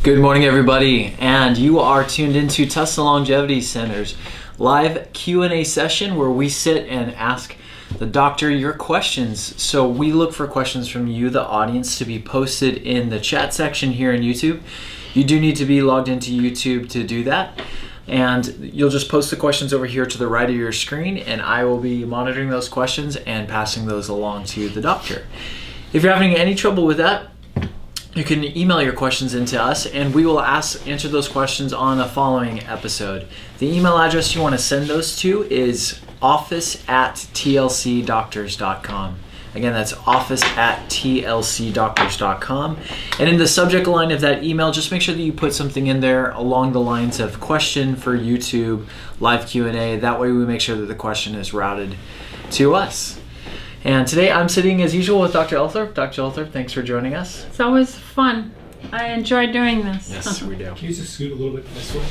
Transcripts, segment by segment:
Good morning, everybody, and you are tuned into Tesla Longevity Center's live Q&A session where we sit and ask the doctor your questions. So we look for questions from you, the audience, to be posted in the chat section here in YouTube. You do need to be logged into YouTube to do that, and you'll just post the questions over here to the right of your screen, and I will be monitoring those questions and passing those along to the doctor. If you're having any trouble with that, you can email your questions into us, and we will answer those questions on a following episode. The email address you want to send those to is office@tlcdoctors.com. Again, that's office@tlcdoctors.com. And in the subject line of that email, just make sure that you put something in there along the lines of question for YouTube, live Q&A. That way we make sure that the question is routed to us. And today I'm sitting as usual with Dr. Elthorpe. Dr. Elthorpe, thanks for joining us. It's always fun. I enjoy doing this. Yes, we do. Can you just scoot a little bit this way?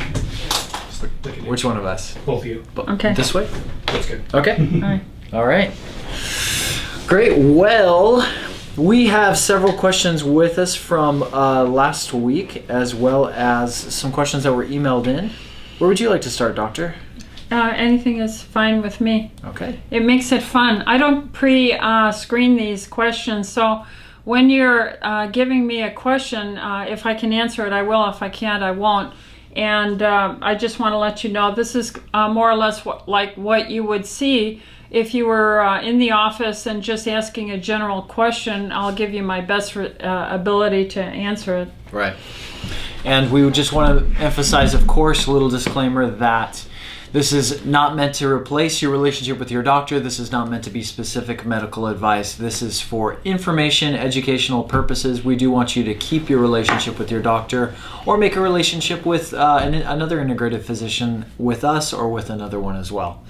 Just like it Which one of us? Both of you. Okay. This way? That's good. Okay. All right. All right. Great. Well, we have several questions with us from last week, as well as some questions that were emailed in. Where would you like to start, Doctor? Anything is fine with me. Okay. It makes it fun. I don't pre-screen these questions, so when you're giving me a question, if I can answer it, I will. If I can't, I won't. And I just want to let you know this is more or less like what you would see if you were in the office and just asking a general question. I'll give you my best ability to answer it. Right. And we just want to emphasize, of course, a little disclaimer that this is not meant to replace your relationship with your doctor. This is not meant to be specific medical advice. This is for information, educational purposes. We do want you to keep your relationship with your doctor or make a relationship with another integrative physician with us or with another one as well.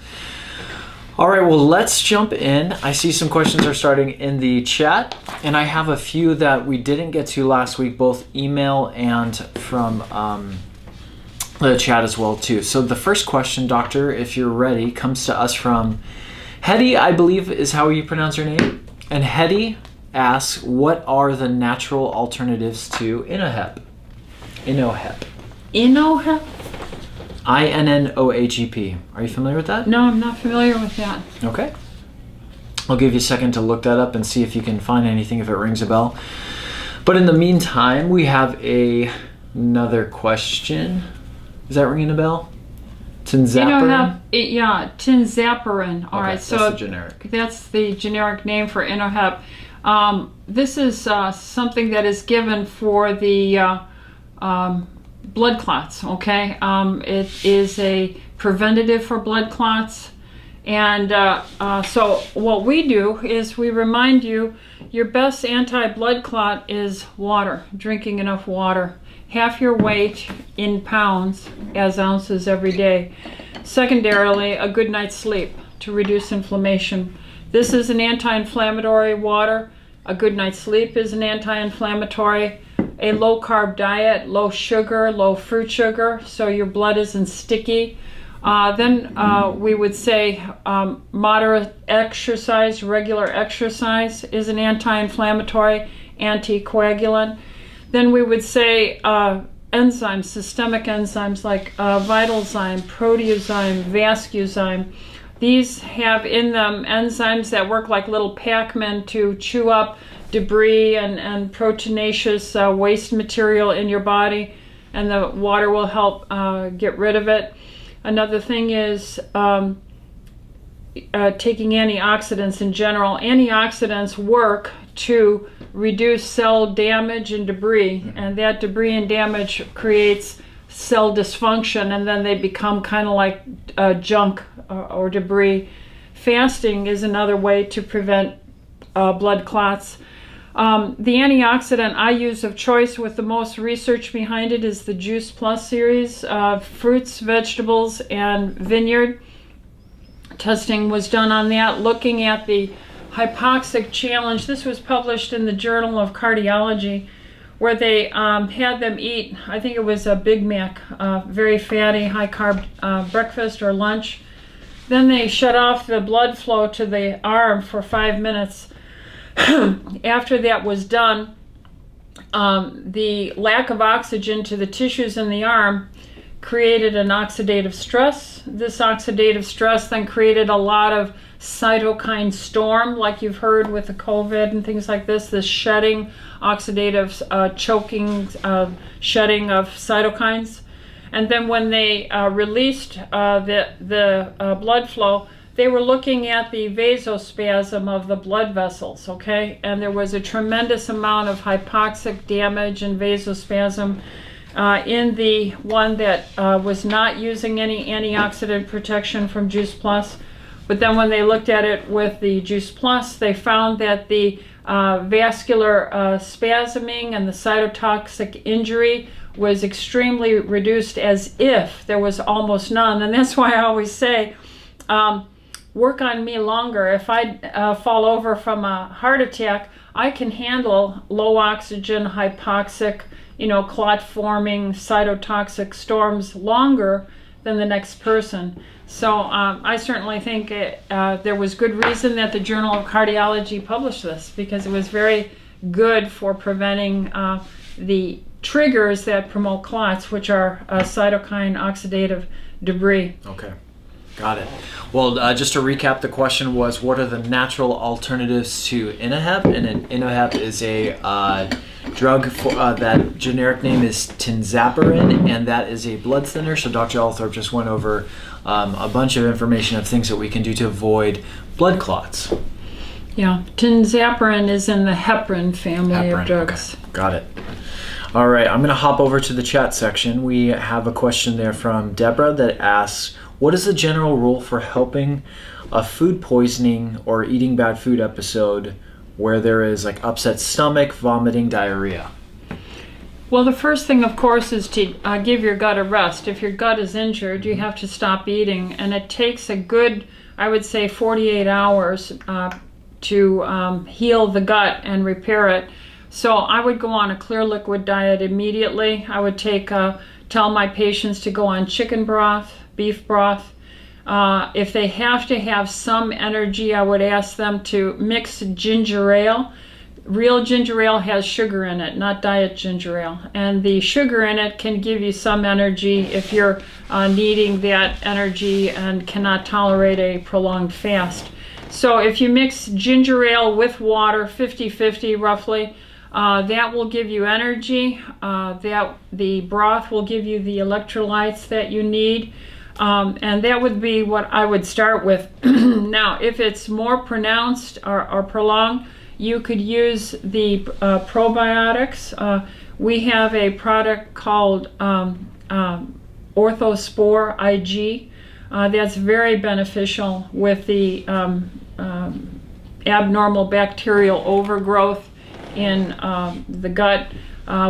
All right, well, let's jump in. I see some questions are starting in the chat, and I have a few that we didn't get to last week, both email and from the chat as well too. So the first question, Doctor, if you're ready, comes to us from Hetty, I believe is how you pronounce your name. And Hetty asks, what are the natural alternatives to INNOHEP? INNOHEP. INNOHEP? INNOHEP. Are you familiar with that? No, I'm not familiar with that. Okay. I'll give you a second to look that up and see if you can find anything, if it rings a bell. But in the meantime, we have another question. Is that ringing a bell? Tinzaparin? Yeah, tinzaparin. All right, so that's the generic. That's the generic name for INNOHEP. This is something that is given for the blood clots, okay? It is a preventative for blood clots. And so what we do is we remind you your best anti-blood clot is water, drinking enough water. Half your weight in pounds as ounces every day. Secondarily, a good night's sleep to reduce inflammation. This is an anti-inflammatory water. A good night's sleep is an anti-inflammatory. A low-carb diet, low sugar, low fruit sugar, so your blood isn't sticky. Then we would say moderate exercise, regular exercise is an anti-inflammatory, anticoagulant. Then we would say enzymes, systemic enzymes like Vitalzyme, Proteozyme, Vascuzyme. These have in them enzymes that work like little Pac-Men to chew up debris and proteinaceous waste material in your body, and the water will help get rid of it. Another thing is taking antioxidants in general. Antioxidants work to reduce cell damage and debris, and that debris and damage creates cell dysfunction, and then they become kind of like junk or debris. Fasting is another way to prevent blood clots. The antioxidant I use of choice with the most research behind it is the Juice Plus series, fruits, vegetables, and vineyard. Testing was done on that, looking at the hypoxic challenge. This was published in the Journal of Cardiology, where they had them eat, I think it was a Big Mac, very fatty, high carb breakfast or lunch. Then they shut off the blood flow to the arm for 5 minutes. After that was done, the lack of oxygen to the tissues in the arm created an oxidative stress. This oxidative stress then created a lot of cytokine storm, like you've heard with the COVID and things like this shedding, oxidative choking, shedding of cytokines. And then when they released the blood flow, they were looking at the vasospasm of the blood vessels, okay? And there was a tremendous amount of hypoxic damage and vasospasm in the one that was not using any antioxidant protection from Juice Plus. But then when they looked at it with the Juice Plus, they found that the vascular spasming and the cytotoxic injury was extremely reduced, as if there was almost none. And that's why I always say, work on me longer. If I fall over from a heart attack, I can handle low oxygen, hypoxic, clot forming, cytotoxic storms longer than the next person. So I certainly think there was good reason that the Journal of Cardiology published this, because it was very good for preventing the triggers that promote clots, which are cytokine oxidative debris. Okay. Got it. Well, just to recap, the question was, what are the natural alternatives to Inohep? And Inohep is a drug that generic name is tinzaparin, and that is a blood thinner. So Dr. Althorpe just went over a bunch of information of things that we can do to avoid blood clots. Yeah, tinzaparin is in the heparin family of drugs. Okay. Got it. All right, I'm going to hop over to the chat section. We have a question there from Deborah that asks, what is the general rule for helping a food poisoning or eating bad food episode where there is like upset stomach, vomiting, diarrhea? Well, the first thing, of course, is to give your gut a rest. If your gut is injured, you have to stop eating. And it takes a good, I would say, 48 hours to heal the gut and repair it. So I would go on a clear liquid diet immediately. I would tell my patients to go on chicken broth, beef broth. If they have to have some energy, I would ask them to mix ginger ale. Real ginger ale has sugar in it, not diet ginger ale. And the sugar in it can give you some energy if you're needing that energy and cannot tolerate a prolonged fast. So if you mix ginger ale with water, 50-50 roughly, that will give you energy. That the broth will give you the electrolytes that you need. And that would be what I would start with. Now, if it's more pronounced or prolonged, you could use the probiotics. We have a product called Orthospore IG that's very beneficial with the abnormal bacterial overgrowth in the gut.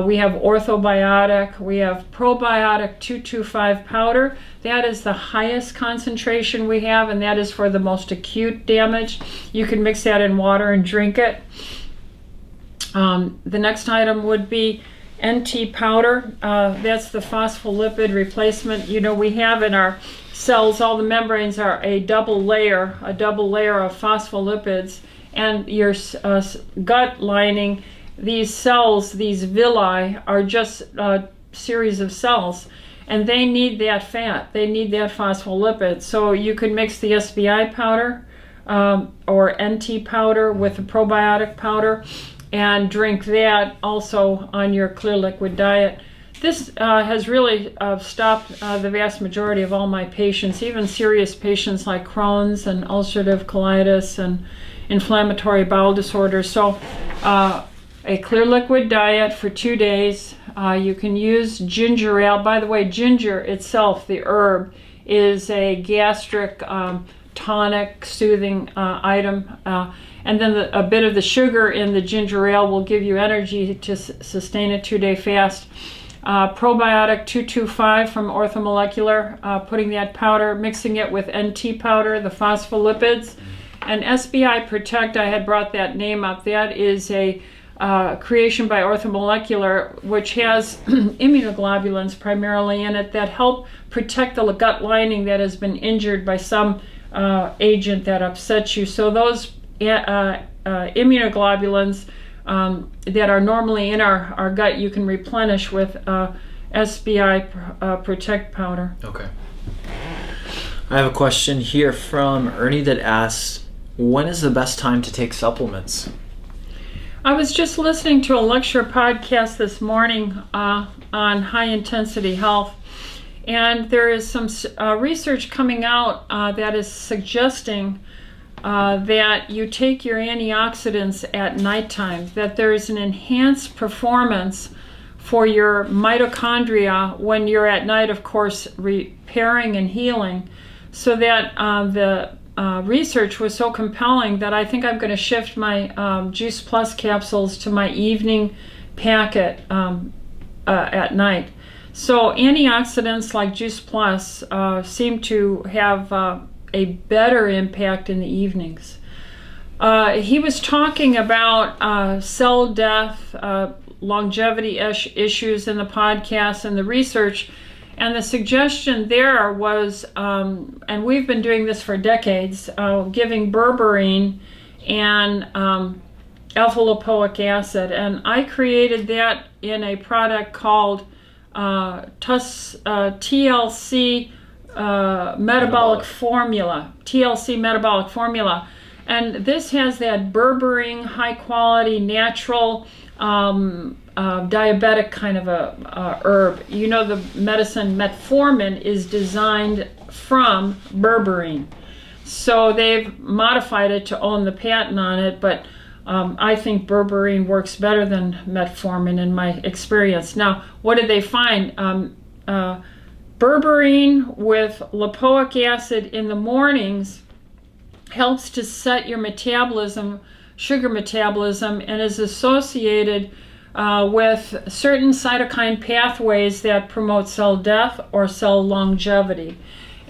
We have orthobiotic, we have probiotic 225 powder. That is the highest concentration we have, and that is for the most acute damage. You can mix that in water and drink it. The next item would be NT powder. That's the phospholipid replacement. We have in our cells, all the membranes are a double layer of phospholipids, and your gut lining, these cells, these villi, are just a series of cells, and they need that fat. They need that phospholipid. So you could mix the SBI powder or NT powder with the probiotic powder and drink that also on your clear liquid diet. This has really stopped the vast majority of all my patients, even serious patients like Crohn's and ulcerative colitis and inflammatory bowel disorders. So a clear liquid diet for 2 days. You can use ginger ale. By the way, ginger itself, the herb, is a gastric tonic, soothing item. And then a bit of the sugar in the ginger ale will give you energy to sustain a 2-day fast. Probiotic 225 from Orthomolecular, putting that powder, mixing it with NT powder, the phospholipids. And SBI Protect, I had brought that name up. That is a creation by Orthomolecular, which has immunoglobulins primarily in it that help protect the gut lining that has been injured by some agent that upsets you. So those immunoglobulins that are normally in our gut, you can replenish with SBI Protect Powder. Okay. I have a question here from Ernie that asks, when is the best time to take supplements? I was just listening to a lecture podcast this morning on high intensity health, and there is some research coming out that is suggesting that you take your antioxidants at nighttime, that there is an enhanced performance for your mitochondria when you're at night, of course, repairing and healing, so that the research was so compelling that I think I'm going to shift my Juice Plus capsules to my evening packet at night. So antioxidants like Juice Plus seem to have a better impact in the evenings. He was talking about cell death, longevity issues in the podcast and the research, and the suggestion there was, and we've been doing this for decades, giving berberine and alpha-lipoic acid, and I created that in a product called TLC metabolic formula, TLC metabolic formula, and this has that berberine, high quality, natural, diabetic kind of a herb. You know, the medicine metformin is designed from berberine, so they've modified it to own the patent on it, but I think berberine works better than metformin in my experience. Now, what did they find? Berberine with lipoic acid in the mornings helps to set your metabolism, sugar metabolism, and is associated with certain cytokine pathways that promote cell death or cell longevity.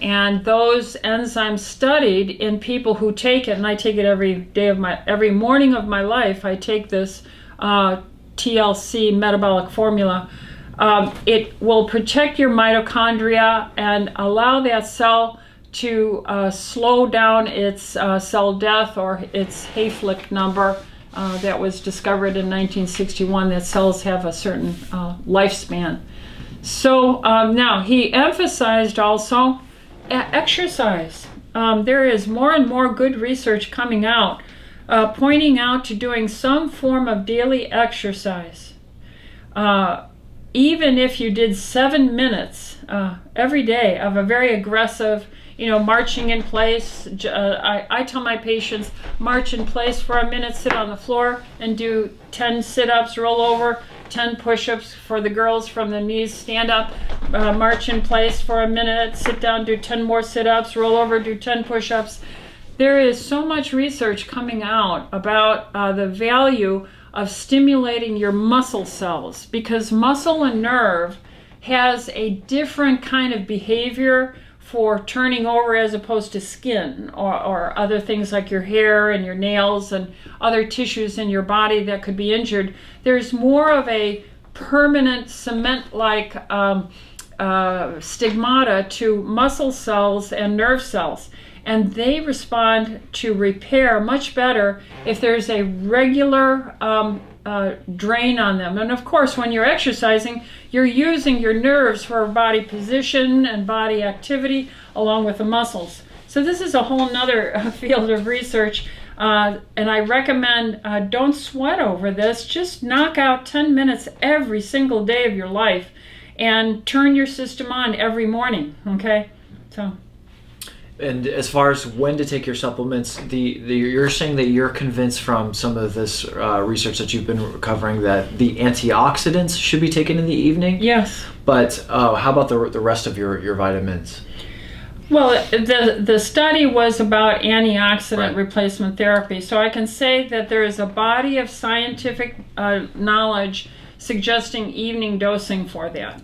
And those enzymes studied in people who take it, and I take it every morning of my life, I take this TLC metabolic formula. It will protect your mitochondria and allow that cell to slow down its cell death or its Hayflick number that was discovered in 1961, that cells have a certain lifespan. So now he emphasized also exercise. There is more and more good research coming out pointing out to doing some form of daily exercise. Even if you did 7 minutes every day of a very aggressive, marching in place. I tell my patients, march in place for a minute, sit on the floor, and do 10 sit-ups, roll over, 10 push-ups for the girls from the knees, stand up, march in place for a minute, sit down, do 10 more sit-ups, roll over, do 10 push-ups. There is so much research coming out about the value of stimulating your muscle cells, because muscle and nerve has a different kind of behavior for turning over as opposed to skin or other things like your hair and your nails and other tissues in your body that could be injured. There's more of a permanent cement-like stigmata to muscle cells and nerve cells, and they respond to repair much better if there's a regular drain on them. And of course, when you're exercising, you're using your nerves for body position and body activity along with the muscles. So this is a whole nother field of research, and I recommend don't sweat over this. Just knock out 10 minutes every single day of your life and turn your system on every morning, okay? So. And as far as when to take your supplements, you're saying that you're convinced from some of this research that you've been covering that the antioxidants should be taken in the evening? Yes. But how about the rest of your vitamins? Well, the study was about antioxidant replacement therapy. So I can say that there is a body of scientific knowledge suggesting evening dosing for that.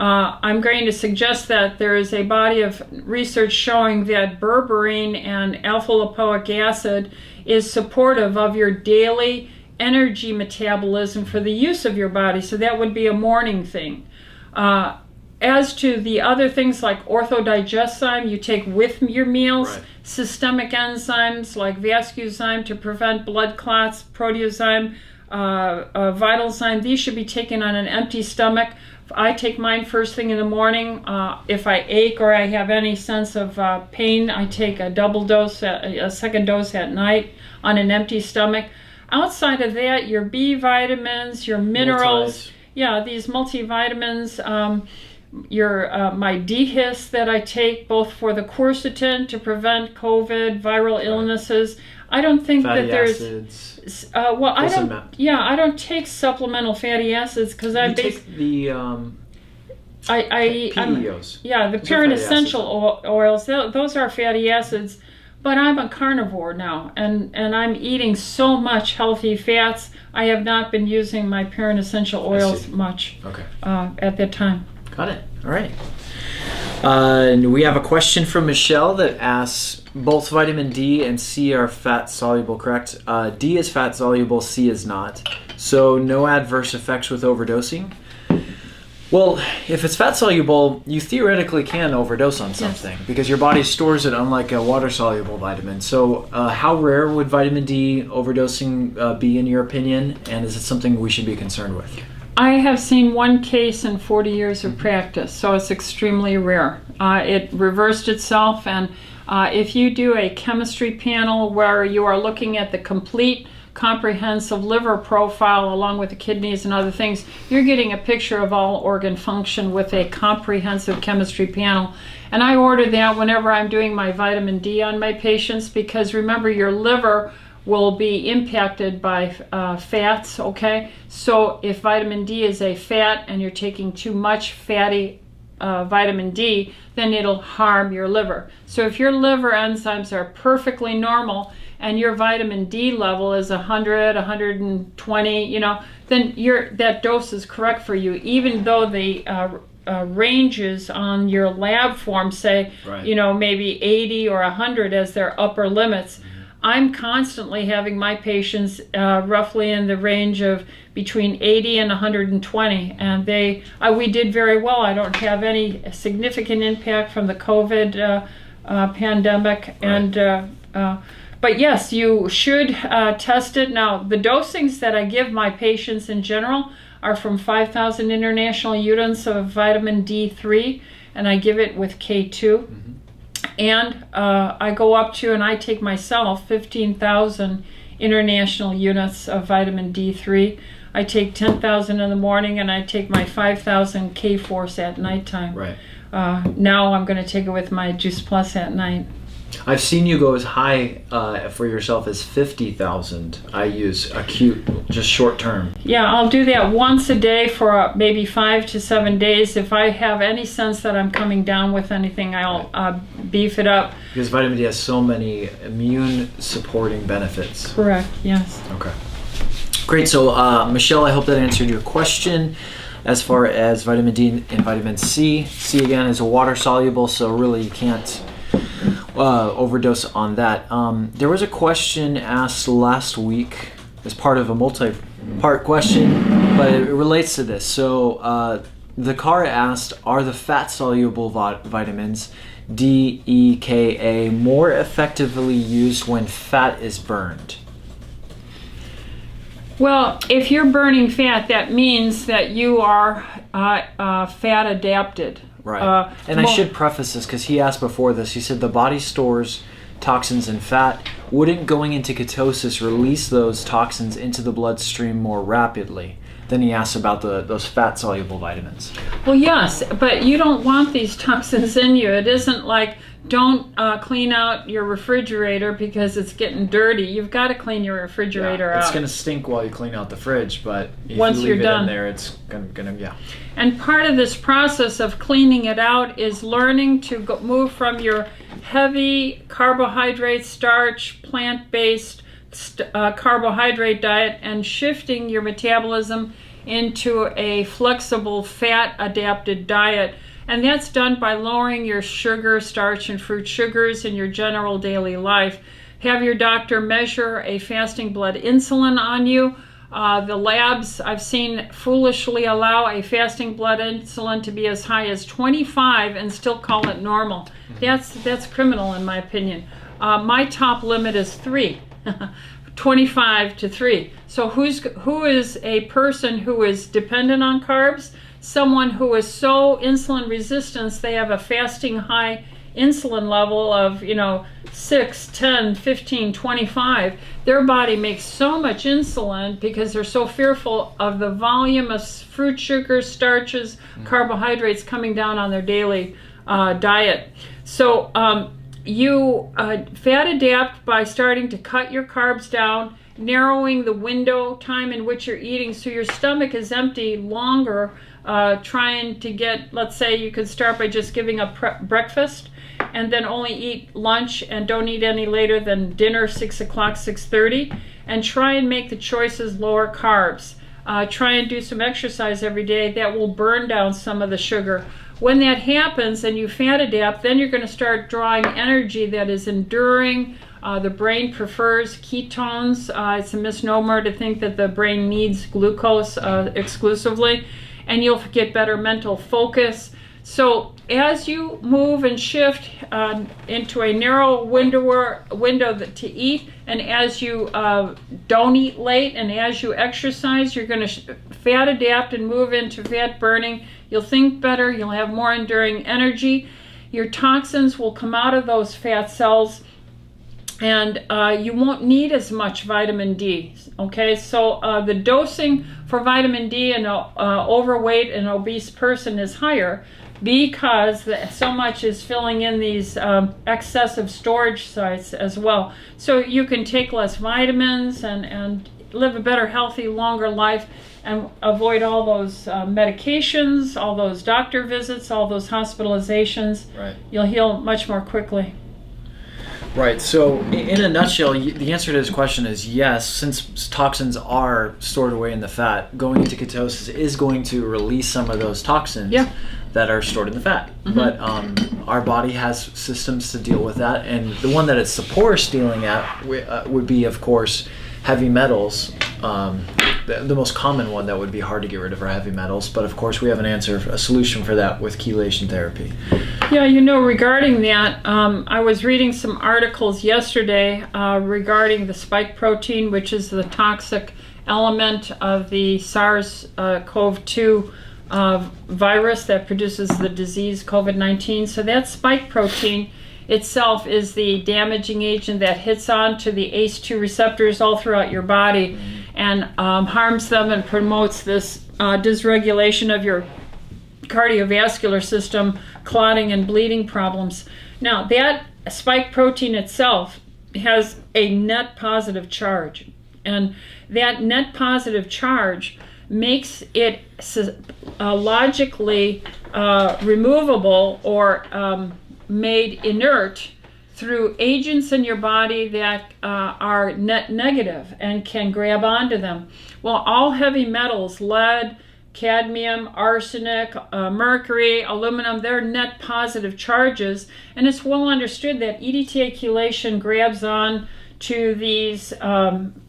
I'm going to suggest that there is a body of research showing that berberine and alpha-lipoic acid is supportive of your daily energy metabolism for the use of your body. So that would be a morning thing. As to the other things like orthodigestzyme you take with your meals, systemic enzymes like vascuzyme to prevent blood clots, proteozyme, Vitalzyme, these should be taken on an empty stomach. I take mine first thing in the morning. If I ache or I have any sense of pain, I take a double dose, a second dose at night on an empty stomach. Outside of that, your B vitamins, your minerals, these multivitamins, my DHIS that I take both for the quercetin to prevent COVID, viral illnesses. I don't think fatty that there's acids. I don't take supplemental fatty acids because I take the PEOs. The parent essential oils. Those are fatty acids. But I'm a carnivore now, and I'm eating so much healthy fats. I have not been using my parent essential oils much at that time. Got it. All right. And we have a question from Michelle that asks, both vitamin D and C are fat soluble, correct? D is fat soluble, C is not. So no adverse effects with overdosing? Well, if it's fat soluble, you theoretically can overdose on something because your body stores it, unlike a water soluble vitamin. So how rare would vitamin D overdosing be in your opinion? And is it something we should be concerned with? I have seen one case in 40 years of practice, so it's extremely rare. It reversed itself, and if you do a chemistry panel where you are looking at the complete comprehensive liver profile along with the kidneys and other things, you're getting a picture of all organ function with a comprehensive chemistry panel. And I order that whenever I'm doing my vitamin D on my patients, because remember, your liver will be impacted by fats, okay? So if vitamin D is a fat and you're taking too much fatty vitamin D, then it'll harm your liver. So if your liver enzymes are perfectly normal and your vitamin D level is 100, 120, then that dose is correct for you, even though the ranges on your lab form say, maybe 80 or 100 as their upper limits. I'm constantly having my patients roughly in the range of between 80 and 120, and we did very well. I don't have any significant impact from the COVID pandemic, but yes, you should test it. Now, the dosings that I give my patients in general are from 5,000 international units of vitamin D3, and I give it with K2. And I go up to, and I take myself, 15,000 international units of vitamin D3. I take 10,000 in the morning, and I take my 5,000 K-Force at nighttime. Right. Now I'm going to take it with my Juice Plus at night. I've seen you go as high for yourself as 50,000. I use acute, just short term. Yeah, I'll do that once a day for maybe 5 to 7 days. If I have any sense that I'm coming down with anything, I'll beef it up. Because vitamin D has so many immune supporting benefits. Correct, yes. Okay. Great. So, Michelle, I hope that answered your question. As far as vitamin D and vitamin C, C again is a water soluble, so really you can't overdose on that. There was a question asked last week as part of a multi-part question, but it relates to this. So the car asked, are the fat-soluble vitamins D, E, K, A more effectively used when fat is burned? Well, if you're burning fat, that means that you are fat adapted. Right. And I should preface this because he asked before this. He said the body stores toxins and fat. Wouldn't going into ketosis release those toxins into the bloodstream more rapidly? Then he asked about those fat-soluble vitamins. Well, yes, but you don't want these toxins in you. It isn't like don't clean out your refrigerator because it's getting dirty. You've got to clean your refrigerator out. It's going to stink while you clean out the fridge, but if once you leave you're done in there, it's going to. And part of this process of cleaning it out is learning to move from your heavy carbohydrate, starch, plant-based carbohydrate diet and shifting your metabolism into a flexible fat-adapted diet. And that's done by lowering your sugar, starch, and fruit sugars in your general daily life. Have your doctor measure a fasting blood insulin on you. The labs I've seen foolishly allow a fasting blood insulin to be as high as 25 and still call it normal. That's criminal in my opinion. My top limit is 3. 25 to 3. So who is a person who is dependent on carbs? Someone who is so insulin resistant, they have a fasting high insulin level of 6, 10, 15, 25. Their body makes so much insulin because they're so fearful of the volume of fruit, sugar, starches, carbohydrates coming down on their daily diet. So you fat adapt by starting to cut your carbs down, narrowing the window time in which you're eating so your stomach is empty longer, trying to get, let's say you could start by just giving up breakfast and then only eat lunch and don't eat any later than dinner, 6 o'clock, 6:30, and try and make the choices lower carbs. Try and do some exercise every day. That will burn down some of the sugar. When that happens and you fat adapt, then you're going to start drawing energy that is enduring. The brain prefers ketones. It's a misnomer to think that the brain needs glucose exclusively, and you'll get better mental focus. So as you move and shift into a narrow window to eat, and as you don't eat late, and as you exercise, you're going to fat adapt and move into fat burning. You'll think better. You'll have more enduring energy. Your toxins will come out of those fat cells, and you won't need as much vitamin D. Okay, so the dosing for vitamin D in an overweight and obese person is higher because so much is filling in these excessive storage sites as well. So you can take less vitamins and live a better, healthy, longer life and avoid all those medications, all those doctor visits, all those hospitalizations. Right. You'll heal much more quickly. Right. So in a nutshell, the answer to this question is yes. Since toxins are stored away in the fat, going into ketosis is going to release some of those toxins that are stored in the fat. Mm-hmm. But our body has systems to deal with that, and the one that it's the poorest dealing at would be, of course, heavy metals. The most common one that would be hard to get rid of are heavy metals, but of course we have a solution for that with chelation therapy. Yeah, regarding that, I was reading some articles yesterday regarding the spike protein, which is the toxic element of the SARS-CoV-2 virus that produces the disease COVID-19. So that spike protein itself is the damaging agent that hits onto the ACE2 receptors all throughout your body and harms them and promotes this dysregulation of your cardiovascular system, clotting and bleeding problems. Now, that spike protein itself has a net positive charge, and that net positive charge makes it logically removable or made inert through agents in your body that are net negative and can grab onto them. Well, all heavy metals, lead, cadmium, arsenic, mercury, aluminum, they're net positive charges, and it's well understood that EDTA chelation grabs on to these net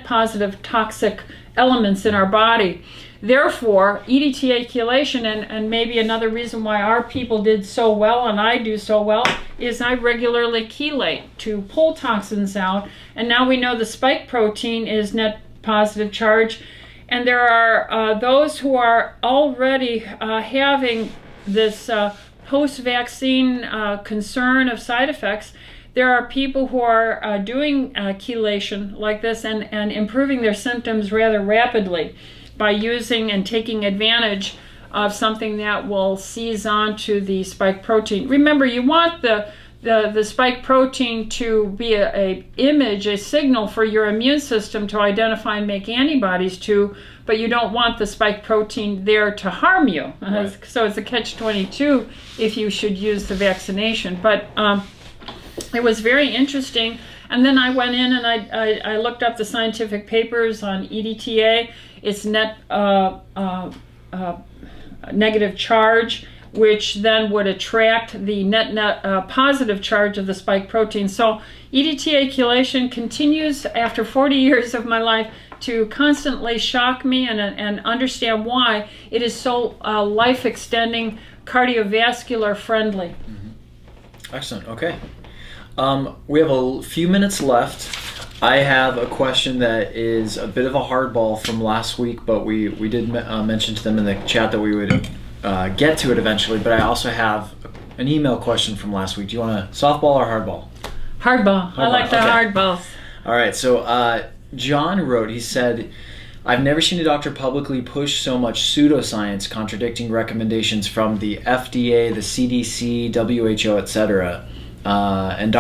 positive toxic elements in our body. Therefore, EDTA chelation, and maybe another reason why our people did so well and I do so well, is I regularly chelate to pull toxins out, and now we know the spike protein is net positive charge, and there are those who are already having this post-vaccine concern of side effects. There are people who are doing chelation like this and improving their symptoms rather rapidly by using and taking advantage of something that will seize onto the spike protein. Remember, you want the spike protein to be a signal for your immune system to identify and make antibodies to, but you don't want the spike protein there to harm you. Right. So it's a catch-22 if you should use the vaccination. But it was very interesting. And then I went in and I looked up the scientific papers on EDTA. It's net negative charge, which then would attract the net positive charge of the spike protein. So EDTA chelation continues after 40 years of my life to constantly shock me and understand why it is so life-extending, cardiovascular friendly. Mm-hmm. Excellent. Okay. We have a few minutes left. I have a question that is a bit of a hardball from last week, but we did mention to them in the chat that we would get to it eventually. But I also have an email question from last week. Do you want a softball or hardball? Hardball. I like the hardballs. All right. So John wrote. He said, "I've never seen a doctor publicly push so much pseudoscience, contradicting recommendations from the FDA, the CDC, WHO, etc. And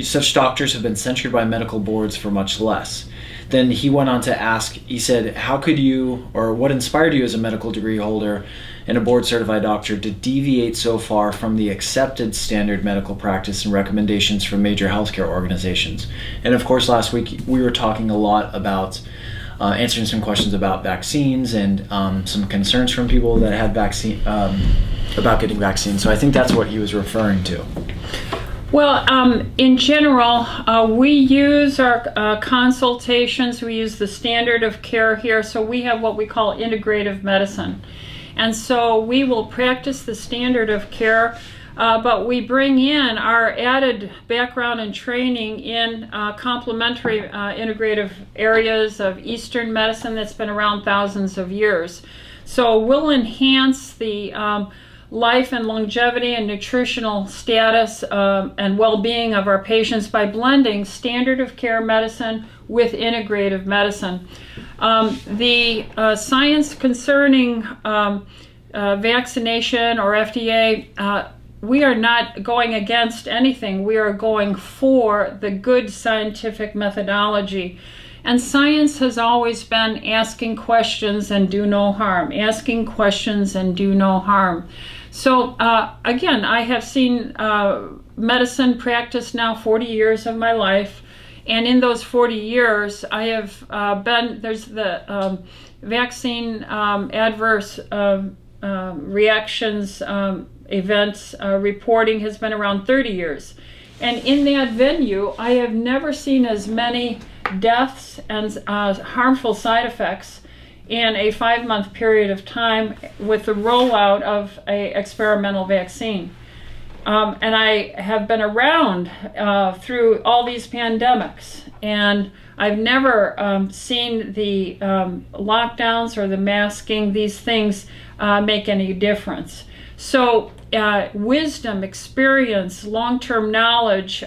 such doctors have been censured by medical boards for much less." Then he went on to ask, he said, "How could you, or what inspired you as a medical degree holder and a board-certified doctor to deviate so far from the accepted standard medical practice and recommendations from major healthcare organizations?" And of course, last week we were talking a lot about answering some questions about vaccines and some concerns from people that had about getting vaccines. So I think that's what he was referring to. Well, in general, we use our consultations, we use the standard of care here, so we have what we call integrative medicine. And so we will practice the standard of care, but we bring in our added background and training in complementary integrative areas of Eastern medicine that's been around thousands of years. So we'll enhance the life and longevity and nutritional status and well-being of our patients by blending standard of care medicine with integrative medicine. The science concerning vaccination or FDA, we are not going against anything. We are going for the good scientific methodology. And science has always been asking questions and do no harm, asking questions and do no harm. So again, I have seen medicine practice now 40 years of my life. And in those 40 years, I have there's the vaccine adverse reactions events reporting has been around 30 years. And in that venue, I have never seen as many deaths and harmful side effects in a 5-month period of time with the rollout of an experimental vaccine. And I have been around through all these pandemics, and I've never seen the lockdowns or the masking, these things make any difference. So wisdom, experience, long-term knowledge,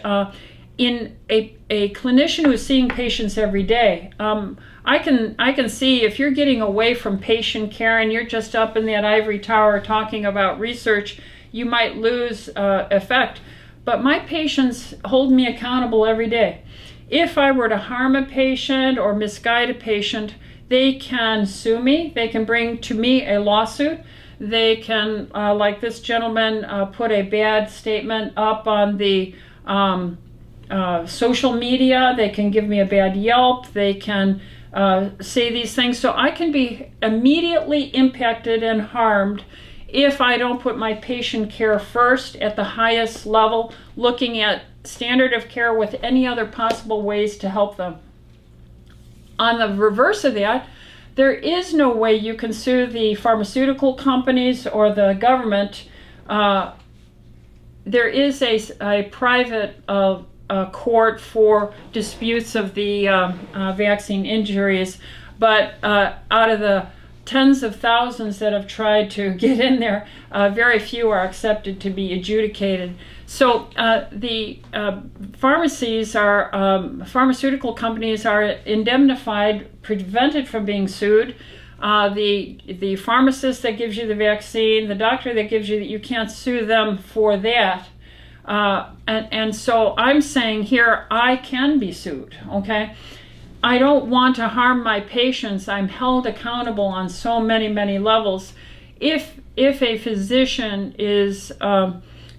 in a clinician who is seeing patients every day, I can see if you're getting away from patient care and you're just up in that ivory tower talking about research, you might lose effect. But my patients hold me accountable every day. If I were to harm a patient or misguide a patient, they can sue me. They can bring to me a lawsuit. They can, like this gentleman, put a bad statement up on the social media. They can give me a bad Yelp. They can say these things. So I can be immediately impacted and harmed if I don't put my patient care first at the highest level, looking at standard of care with any other possible ways to help them. On the reverse of that, there is no way you can sue the pharmaceutical companies or the government. There is a private court for disputes of the vaccine injuries, but out of the tens of thousands that have tried to get in there, very few are accepted to be adjudicated. So the pharmaceutical companies are indemnified, prevented from being sued. The pharmacist that gives you the vaccine, the doctor that gives you, you can't sue them for that. And so I'm saying here, I can be sued, okay? I don't want to harm my patients. I'm held accountable on so many, many levels. If a physician is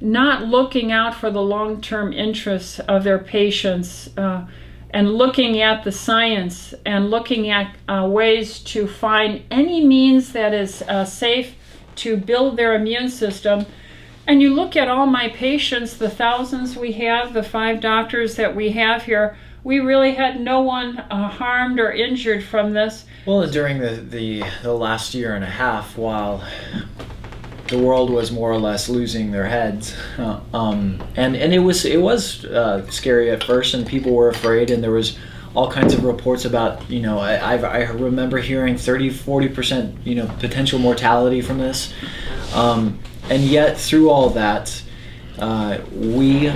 not looking out for the long-term interests of their patients and looking at the science and looking at ways to find any means that is safe to build their immune system, and you look at all my patients, the thousands we have, the 5 doctors that we have here, we really had no one harmed or injured from this. Well, during the last year and a half, while the world was more or less losing their heads, and it was scary at first, and people were afraid, and there was all kinds of reports about, I remember hearing 30-40% potential mortality from this, and yet through all that, we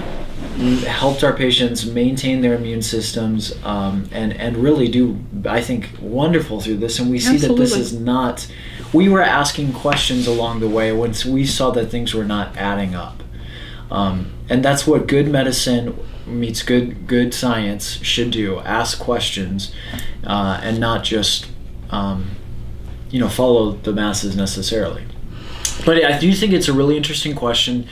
helped our patients maintain their immune systems, and really do, I think, wonderful through this. And we see that this is not, we were asking questions along the way once we saw that things were not adding up. And that's what good medicine meets good science should do: ask questions, and not just follow the masses necessarily. But I do think it's a really interesting question.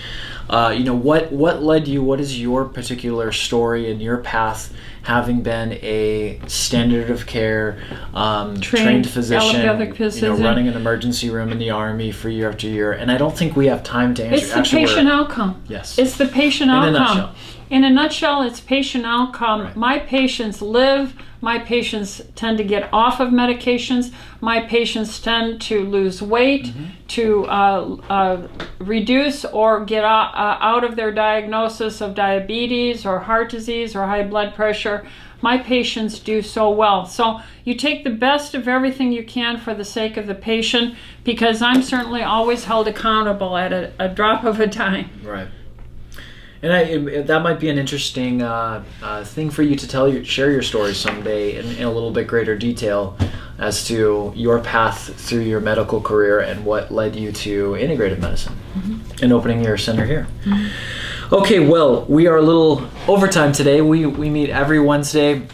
What led you? What is your particular story and your path, having been a standard of care, trained physician, running an emergency room in the Army for year after year? And I don't think we have time to answer. It's the patient outcome. Yes. It's the patient outcome. In a nutshell, it's patient outcome. Right. My patients live. My patients tend to get off of medications. My patients tend to lose weight, to reduce or get out of their diagnosis of diabetes or heart disease or high blood pressure. My patients do so well. So you take the best of everything you can for the sake of the patient, because I'm certainly always held accountable at a drop of a dime. Right. And that might be an interesting thing for you to share your story someday in a little bit greater detail as to your path through your medical career and what led you to integrative medicine and opening your center here. Okay, well, we are a little overtime today. We meet every Wednesday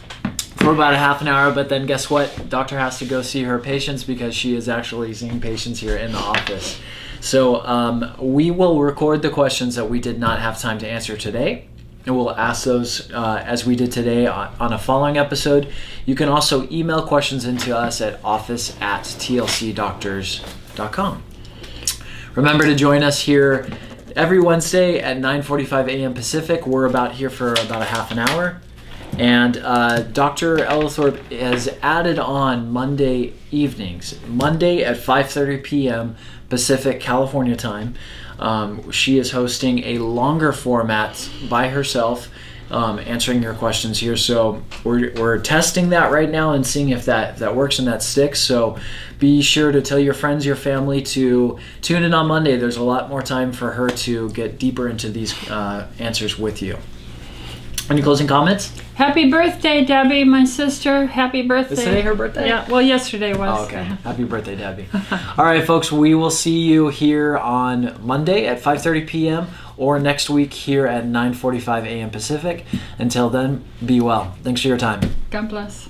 for about a half an hour, but then guess what? Doctor has to go see her patients because she is actually seeing patients here in the office. So we will record the questions that we did not have time to answer today, and we'll ask those as we did today on a following episode. You can also email questions into us at office@tlcdoctors.com. Remember to join us here every Wednesday at 9:45 a.m. Pacific. We're about here for about a half an hour. And Dr. Ellithorpe has added on Monday evenings, Monday at 5:30 p.m. Pacific California time. She is hosting a longer format by herself, answering your questions here. So we're testing that right now and seeing if that works and that sticks. So be sure to tell your friends, your family to tune in on Monday. There's a lot more time for her to get deeper into these answers with you. Any closing comments? Happy birthday, Debbie, my sister. Happy birthday. Is today her birthday? Yeah, well, yesterday was. Oh, okay. Happy birthday, Debbie. All right, folks, we will see you here on Monday at 5:30 p.m. or next week here at 9:45 a.m. Pacific. Until then, be well. Thanks for your time. God bless.